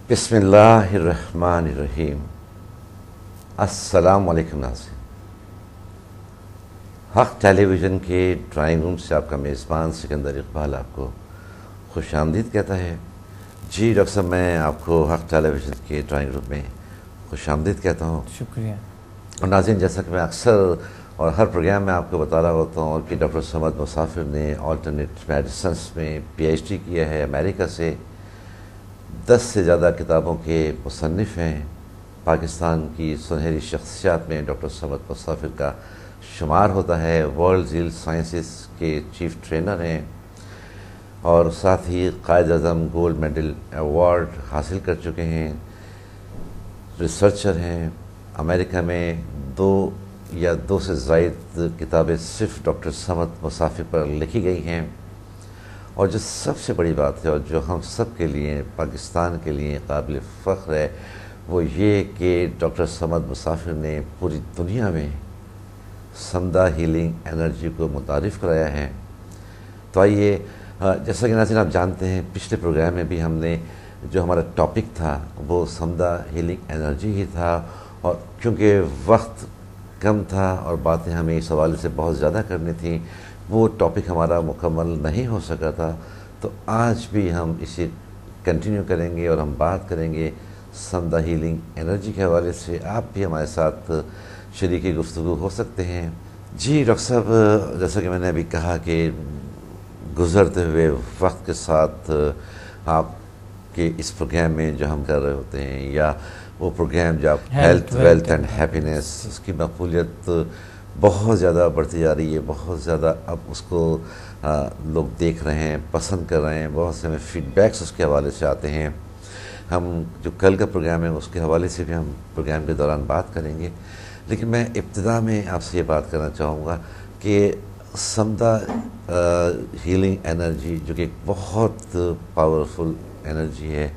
بسم اللہ الرحمن الرحیم۔ السلام علیکم ناظرین، حق ٹیلی ویژن کے ڈرائنگ روم سے آپ کا میزبان سکندر اقبال آپ کو خوش آمدید کہتا ہے۔ جی ڈاکٹر صاحب، میں آپ کو حق ٹیلی ویژن کے ڈرائنگ روم میں خوش آمدید کہتا ہوں۔ شکریہ۔ اور ناظرین، جیسا کہ میں اکثر اور ہر پروگرام میں آپ کو بتا رہا ہوتا ہوں کہ ڈاکٹر صمد مسافر نے آلٹرنیٹ میڈیسنس میں پی ایچ ڈی کیا ہے امریکہ سے، 10 سے زیادہ کتابوں کے مصنف ہیں۔ پاکستان کی سنہری شخصیات میں ڈاکٹر صمد مسافر کا شمار ہوتا ہے۔ ورلڈ زیل سائنسز کے چیف ٹرینر ہیں اور ساتھ ہی Quaid Azam gold medal award حاصل کر چکے ہیں، ریسرچر ہیں۔ امریکہ میں 2 سے زائد کتابیں صرف ڈاکٹر صمد مسافر پر لکھی گئی ہیں۔ اور جو سب سے بڑی بات ہے اور جو ہم سب کے لیے، پاکستان کے لیے قابل فخر ہے، وہ یہ کہ ڈاکٹر صمد مسافر نے پوری دنیا میں سمدہ ہیلنگ انرجی کو متعارف کرایا ہے۔ تو آئیے، جیسا کہ ناظرین آپ جانتے ہیں، پچھلے پروگرام میں بھی ہم نے جو ہمارا ٹاپک تھا وہ سمدہ ہیلنگ انرجی ہی تھا، اور کیونکہ وقت کم تھا اور باتیں ہمیں اس حوالے سے بہت زیادہ کرنی تھیں، وہ ٹاپک ہمارا مکمل نہیں ہو سکا تھا۔ تو آج بھی ہم اسے کنٹینیو کریں گے اور ہم بات کریں گے سمدہ ہیلنگ انرجی کے حوالے سے۔ آپ بھی ہمارے ساتھ شریک گفتگو ہو سکتے ہیں۔ جی ڈاکٹر صاحب، جیسا کہ میں نے ابھی کہا کہ گزرتے ہوئے وقت کے ساتھ آپ کے اس پروگرام میں جو ہم کر رہے ہوتے ہیں، یا وہ پروگرام جو آپ ہیلتھ ویلتھ اینڈ ہیپینس، اس کی مقبولیت بہت زیادہ بڑھتی جا رہی ہے، بہت زیادہ اب اس کو لوگ دیکھ رہے ہیں، پسند کر رہے ہیں، بہت سے ہمیں فیڈ بیکس اس کے حوالے سے آتے ہیں۔ ہم جو کل کا پروگرام ہے اس کے حوالے سے بھی ہم پروگرام کے دوران بات کریں گے، لیکن میں ابتدا میں آپ سے یہ بات کرنا چاہوں گا کہ سمدہ ہیلنگ انرجی جو کہ ایک بہت پاورفل انرجی ہے،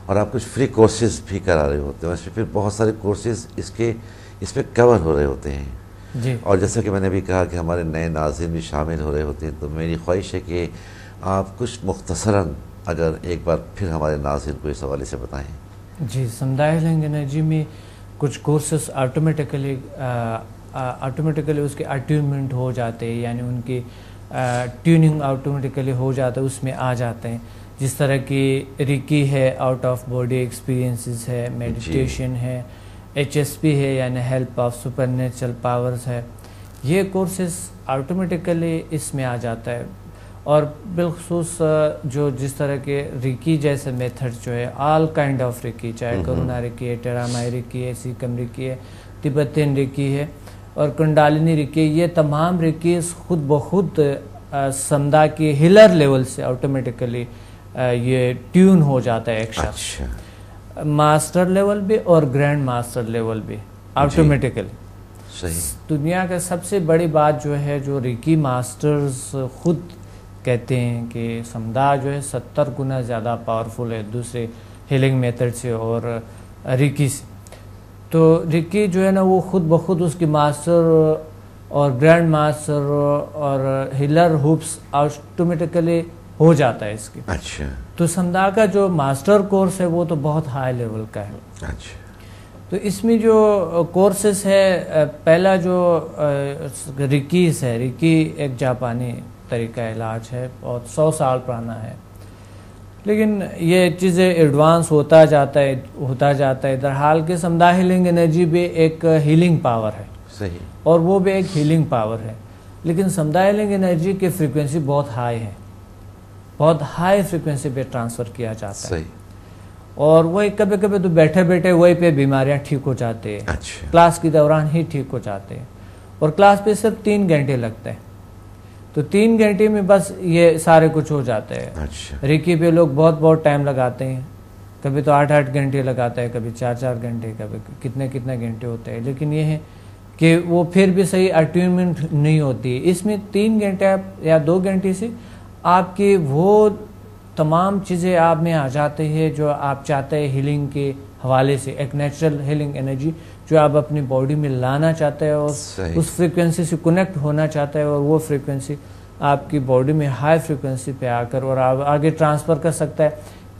اور آپ کچھ فری کورسز بھی کرا رہے ہوتے ہیں، اس پہ پھر بہت سارے کورسز اس پہ کور ہو رہے ہوتے ہیں جی، اور جیسا کہ میں نے بھی کہا کہ ہمارے نئے ناظرین بھی شامل ہو رہے ہوتے ہیں، تو میری خواہش ہے کہ آپ کچھ مختصراً اگر ایک بار پھر ہمارے ناظرین کو اس حوالے سے بتائیں۔ جی، سمدہ ہیلنگ انرجی میں کچھ کورسز آٹومیٹیکلی اس کے اٹیونمنٹ ہو جاتے ہیں، یعنی ان کی ٹیوننگ آٹومیٹیکلی ہو جاتا ہے، اس میں آ جاتے ہیں، جس طرح کی ریکی ہے، آؤٹ آف باڈی ایکسپیرینسز ہے، میڈیٹیشن ہے، HSP ہے یعنی help of super natural powers ہے۔ یہ کورسز آٹومیٹیکلی اس میں آ جاتا ہے، اور بالخصوص جس طرح کے ریکی جیسے میتھڈ جو ہے، آل کائنڈ آف ریکی، چاہے کرونا ریکی ہے، ٹیرامائی ریکی ہے، سیکم ریکی ہے، تبتین ریکی ہے اور کنڈالینی ریکی، یہ تمام ریکیز خود بخود سمدہ کی ہیلر لیول سے آٹومیٹیکلی یہ ٹیون ہو جاتا ہے ایک شخص، ماسٹر لیول بھی اور گرینڈ ماسٹر لیول بھی آٹومیٹیکلی۔ صحیح۔ دنیا کا سب سے بڑی بات جو ہے، جو ریکی ماسٹرز خود کہتے ہیں کہ سمدہ جو ہے 70 گنا زیادہ پاورفل ہے دوسرے ہیلنگ میتھڈ سے اور ریکی سے۔ تو ریکی جو ہے نا، وہ خود بخود اس کی ماسٹر اور گرینڈ ماسٹر اور ہیلر ہوپس آٹومیٹیکلی ہو جاتا ہے اس کی۔ اچھا۔ تو سمدہ کا جو ماسٹر کورس ہے وہ تو بہت ہائی لیول کا ہے۔ اچھا۔ تو اس میں جو کورسز ہے، پہلا جو ریکیز ہے، ریکی ایک جاپانی طریقہ علاج ہے، بہت 100 سال پرانا ہے، لیکن یہ چیزیں ایڈوانس ہوتا جاتا ہے، در حال کہ سمدہ ہیلنگ انرجی بھی ایک ہیلنگ پاور ہے۔ صحیح۔ اور وہ بھی ایک ہیلنگ پاور ہے، لیکن سمدہ ہیلنگ انرجی کی فریکوینسی بہت ہائی ہے، بہت ہائی فریکوینسی پہ ٹرانسفر کیا جاتا ہے۔ صحیح۔ اور وہی کبھی کبھی تو بیٹھے بیٹھے وہی پہ بیماریاں ٹھیک ہو جاتے ہیں، اچھا۔ کلاس کے دوران ہی ٹھیک ہو جاتے ہیں، اور کلاس پہ صرف 3 گھنٹے لگتے ہیں، تو 3 گھنٹے میں بس یہ سارے کچھ ہو جاتا ہے۔ اچھا۔ ریکی پہ لوگ بہت ٹائم لگاتے ہیں، کبھی تو 8 گھنٹے لگاتا ہے، کبھی 4 گھنٹے، کبھی کتنے گھنٹے ہوتے ہیں، لیکن یہ ہے کہ وہ پھر بھی صحیح اٹیونمنٹ نہیں ہوتی۔ اس میں 3 گھنٹے یا 2 گھنٹے سے آپ کی وہ تمام چیزیں آپ میں آ جاتے ہیں جو آپ چاہتے ہیں ہیلنگ کے حوالے سے، ایک نیچرل ہیلنگ انرجی جو آپ اپنی باڈی میں لانا چاہتے ہیں اور اس فریکوینسی سے کنیکٹ ہونا چاہتے ہیں، اور وہ فریکوینسی آپ کی باڈی میں ہائی فریکوینسی پہ آ کر اور آپ آگے ٹرانسفر کر سکتا ہے۔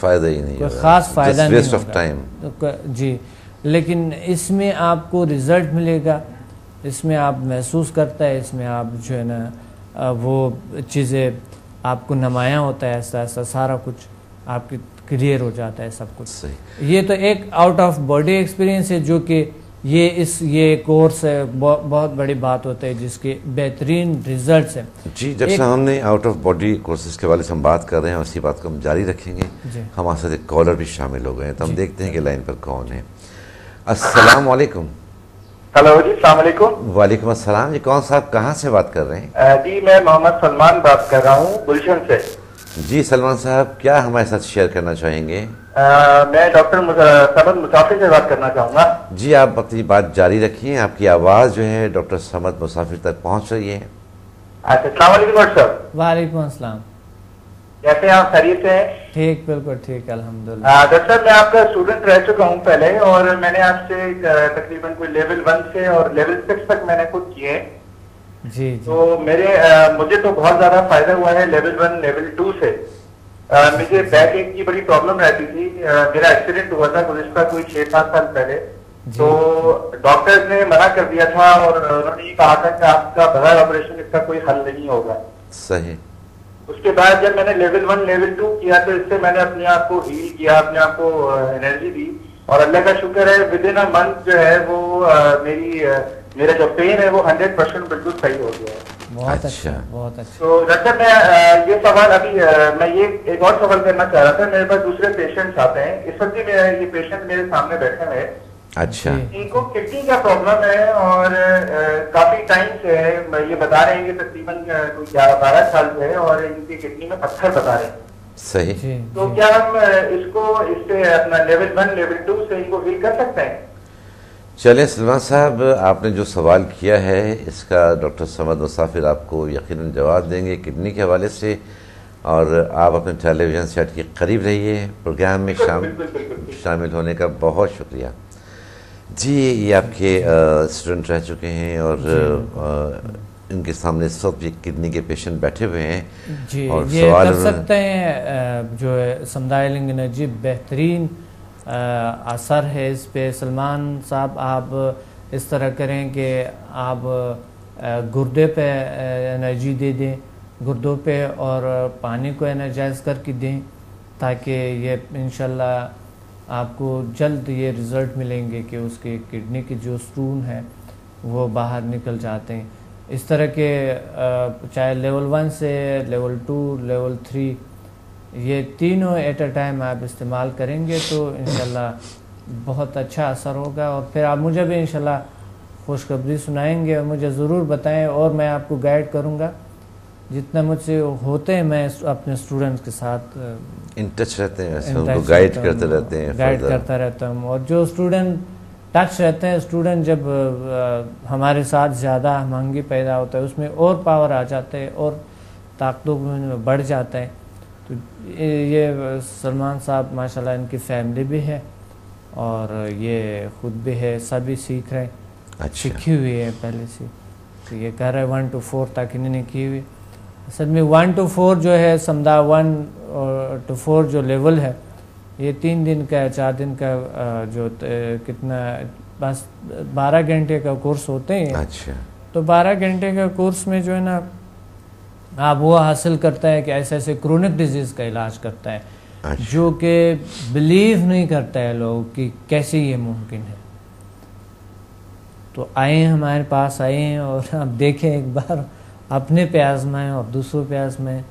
فائدہ ہی نہیں, کوئی خاص فائدہ نہیں ویسٹ آف ٹائم. جی, لیکن اس میں آپ کو رزلٹ ملے گا, اس میں آپ محسوس کرتا ہے, اس میں آپ جو ہے نا وہ چیزیں آپ کو نمایاں ہوتا ہے, ایسا ایسا سارا کچھ آپ کی کلیئر ہو جاتا ہے سب کچھ. صحیح. یہ تو ایک آؤٹ آف باڈی ایکسپیرینس ہے جو کہ یہ کورس ہے, بہت بڑی بات ہوتا ہے جس کے بہترین ریزلٹس ہیں. جی ڈاکٹر صاحب, ہم نے آؤٹ آف باڈی کورسز کے والے سے ہم بات کر رہے ہیں, اسی بات کو ہم جاری رکھیں گے. ہمارے ساتھ ایک کالر بھی شامل ہو گئے ہیں, تو ہم دیکھتے ہیں کہ لائن پر کون ہے. السلام علیکم. ہلو جی, السلام علیکم. وعلیکم السلام. جی کون صاحب کہاں سے بات کر ررہے ہیں؟ جی میں محمد سلمان بات کر رہا ہوں گلشن سے. جی سلمان صاحب, کیا ہمارے ساتھ شیئر کرنا چاہیں گے؟ میں ڈاکٹر صمد مسافر سے بات کرنا چاہوں گا. جی آپ اپنی بات جاری رکھیے, آپ کی آواز جو ہے ڈاکٹر صمد مسافر تک پہنچ رہی ہے. اچھا, السلام علیکم ڈاکٹر صاحب. وعلیکم السلام. کیسے ہیں آپ, خیریت سے ہیں؟ ٹھیک, بالکل ٹھیک, الحمدللہ. ڈاکٹر صاحب میں آپ کا اسٹوڈنٹ رہ چکا ہوں پہلے, اور میں نے آپ سے تقریباً کوئی لیول 1 سے اور لیول 6 تک میں نے خود کیے. جی تو مجھے تو بہت زیادہ فائدہ ہوا ہے لیول 1 لیول 2 سے. مجھے بیک ایک کی بڑی پرابلم رہتی تھی. میرا ایکسیڈنٹ ہوا تھا گزشتہ کوئی 6-7 سال پہلے. تو ڈاکٹر نے منع کر دیا تھا, اور انہوں نے یہ کہا تھا کہ آپ کا بغیر آپریشن اس کا کوئی حل نہیں ہوگا. صحیح. اس کے بعد جب میں نے لیول 1 لیول 2 کیا تو اس سے میں نے اپنے آپ کو ہیل کیا, اپنے آپ کو انرجی دی, اور اللہ کا شکر ہے ود ان اے منتھ جو ہے وہ میرا جو پین ہے وہ 100% بالکل صحیح ہو گیا ہے. بہت اچھا, بہت اچھا. تو ڈاکٹر میں یہ سوال ابھی میں یہ ایک اور سوال کرنا چاہ رہا تھا. میرے پاس دوسرے پیشنٹس آتے ہیں, اس وقت بھی یہ پیشنٹ میرے سامنے بیٹھے ہوئے. اچھا. ان کو کڈنی کا پرابلم ہے, اور کافی ٹائم سے یہ بتا رہے ہیں کہ تقریباً کوئی 11-12 سال سے ہے, اور ان کی کڈنی میں پتھر بتا رہے ہیں. صحیح. تو کیا ہم اس سے اپنا لیول 1 لیول 2 سے ان کو ہیل کر سکتے ہیں؟ چلیں سلمان صاحب, آپ نے جو سوال کیا ہے اس کا ڈاکٹر صمد مسافر آپ کو یقیناً جواب دیں گے کڈنی کے حوالے سے, اور آپ اپنے ٹیلی ویژن سیٹ کے قریب رہیے. پروگرام میں شامل ہونے کا بہت شکریہ. جی یہ آپ کے اسٹوڈنٹ رہ چکے ہیں, اور ان کے سامنے اس وقت بھی کڈنی کے پیشنٹ بیٹھے ہوئے ہیں. جی اور یہ کر سکتے ہیں جو ہے سمدائلنگ انرجی بہترین اثر ہے اس پہ. سلمان صاحب آپ اس طرح کریں کہ آپ گردے پہ انرجی دے دیں, گردوں پہ, اور پانی کو انرجائز کر کے دیں, تاکہ یہ انشاءاللہ آپ کو جلد یہ رزلٹ ملیں گے کہ اس کے کڈنی کی جو سٹون ہے وہ باہر نکل جاتے ہیں. اس طرح کے چاہے لیول 1 سے لیول 2 لیول 3 یہ تینوں ایٹ اے ٹائم آپ استعمال کریں گے تو انشاءاللہ بہت اچھا اثر ہوگا. اور پھر آپ مجھے بھی انشاءاللہ خوشخبری سنائیں گے, اور مجھے ضرور بتائیں, اور میں آپ کو گائیڈ کروں گا جتنا مجھ سے ہوتے ہیں. میں اپنے اسٹوڈنٹس کے ساتھ ان ٹچ رہتے ہیں, ان کو گائیڈ کرتے رہتے ہیں, گائیڈ کرتا رہتا ہوں. اور جو اسٹوڈنٹ ٹچ رہتے ہیں, اسٹوڈنٹ جب ہمارے ساتھ زیادہ ہمانگی پیدا ہوتا ہے اس میں اور پاور آ جاتا ہے, اور طاقتوں میں بڑھ جاتا ہے. تو یہ سلمان صاحب ماشاءاللہ ان کی فیملی بھی ہے, اور یہ خود بھی ہے, سبھی سیکھ رہے ہیں, سیکھی ہوئی ہے پہلے سے. تو یہ کہہ رہے 1 to 4 تک انہوں نے کی ہوئی. اصل میں 1 to 4 جو ہے سمدھا 1 to 4 جو لیول ہے یہ 3 دن کا 4 دن کا جو کتنا بس 12 گھنٹے کا کورس ہوتے ہیں. اچھا. تو 12 گھنٹے کا کورس میں جو ہے نا آپ وہ حاصل کرتا ہے کہ ایسے ایسے کرونک ڈیزیز کا علاج کرتا ہے. جو کہ بلیو نہیں کرتا ہے لوگ کہ کیسے یہ ممکن ہے. تو آئیں ہمارے پاس آئیں, اور آپ دیکھیں ایک بار, اپنے پہ آزمائیں اور دوسروں پہ آزمائیں.